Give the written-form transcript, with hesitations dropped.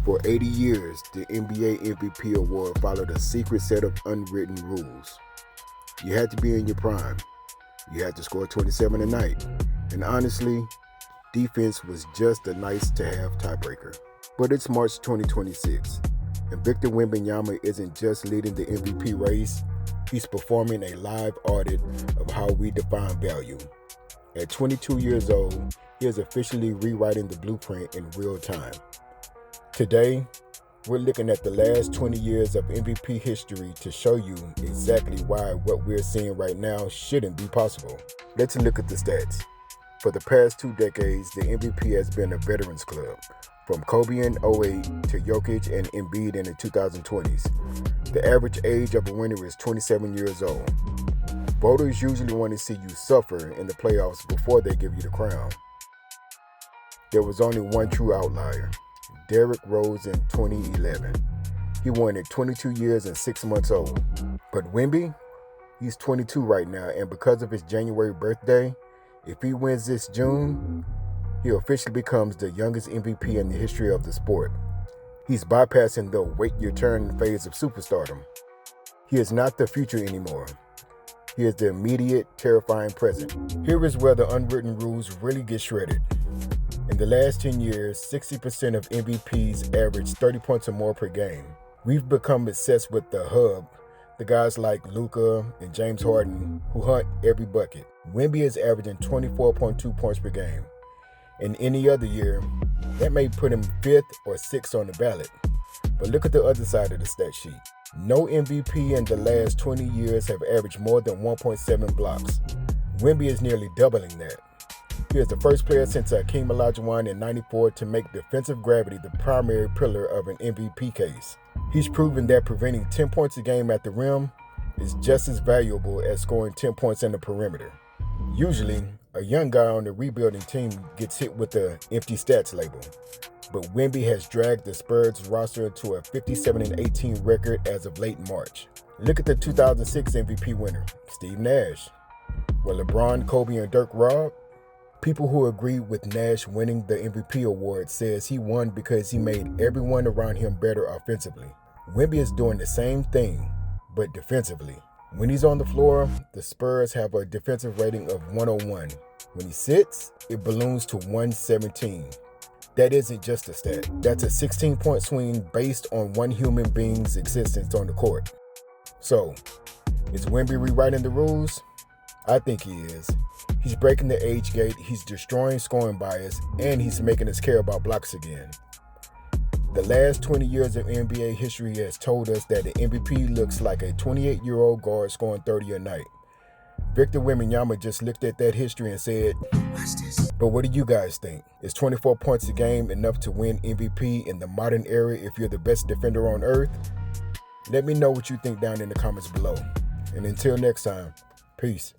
For 80 years, the NBA MVP award followed a secret set of unwritten rules. You had to be in your prime. You had to score 27 a night. And honestly, defense was just a nice-to-have tiebreaker. But it's March 2026, and Victor Wembanyama isn't just leading the MVP race, he's performing a live audit of how we define value. At 22 years old, he is officially rewriting the blueprint in real time. Today, we're looking at the last 20 years of MVP history to show you exactly why what we're seeing right now shouldn't be possible. Let's look at the stats. For the past 2 decades, the MVP has been a veterans club, from Kobe in 08 to Jokic and Embiid in the 2020s. The average age of a winner is 27 years old. Voters usually want to see you suffer in the playoffs before they give you the crown. There was only one true outlier. Derrick Rose in 2011. He won at 22 years and 6 months old. But Wemby, he's 22 right now, and because of his January birthday, if he wins this June, he officially becomes the youngest MVP in the history of the sport. He's bypassing the wait your turn phase of superstardom. He is not the future anymore. He is the immediate, terrifying present. Here is where the unwritten rules really get shredded. In the last 10 years, 60% of MVPs average 30 points or more per game. We've become obsessed with the hub, the guys like Luka and James Harden who hunt every bucket. Wemby is averaging 24.2 points per game. In any other year, that may put him 5th or 6th on the ballot. But look at the other side of the stat sheet. No MVP in the last 20 years have averaged more than 1.7 blocks. Wemby is nearly doubling that. He is the first player since Hakeem Olajuwon in '94 to make defensive gravity the primary pillar of an MVP case. He's proven that preventing 10 points a game at the rim is just as valuable as scoring 10 points in the perimeter. Usually, a young guy on the rebuilding team gets hit with the empty stats label. But Wemby has dragged the Spurs roster to a 57-18 record as of late March. Look at the 2006 MVP winner, Steve Nash. Were LeBron, Kobe, and Dirk robbed? People who agree with Nash winning the MVP award says he won because he made everyone around him better offensively. Wemby is doing the same thing, but defensively. When he's on the floor, the Spurs have a defensive rating of 101. When he sits, it balloons to 117. That isn't just a stat. That's a 16-point swing based on one human being's existence on the court. So, is Wemby rewriting the rules? I think he is. He's breaking the age gate, he's destroying scoring bias, and he's making us care about blocks again. The last 20 years of NBA history has told us that the MVP looks like a 28-year-old guard scoring 30 a night. Victor Wembanyama just looked at that history and said, "What's this?" But what do you guys think? Is 24 points a game enough to win MVP in the modern era if you're the best defender on earth? Let me know what you think down in the comments below. And until next time, peace.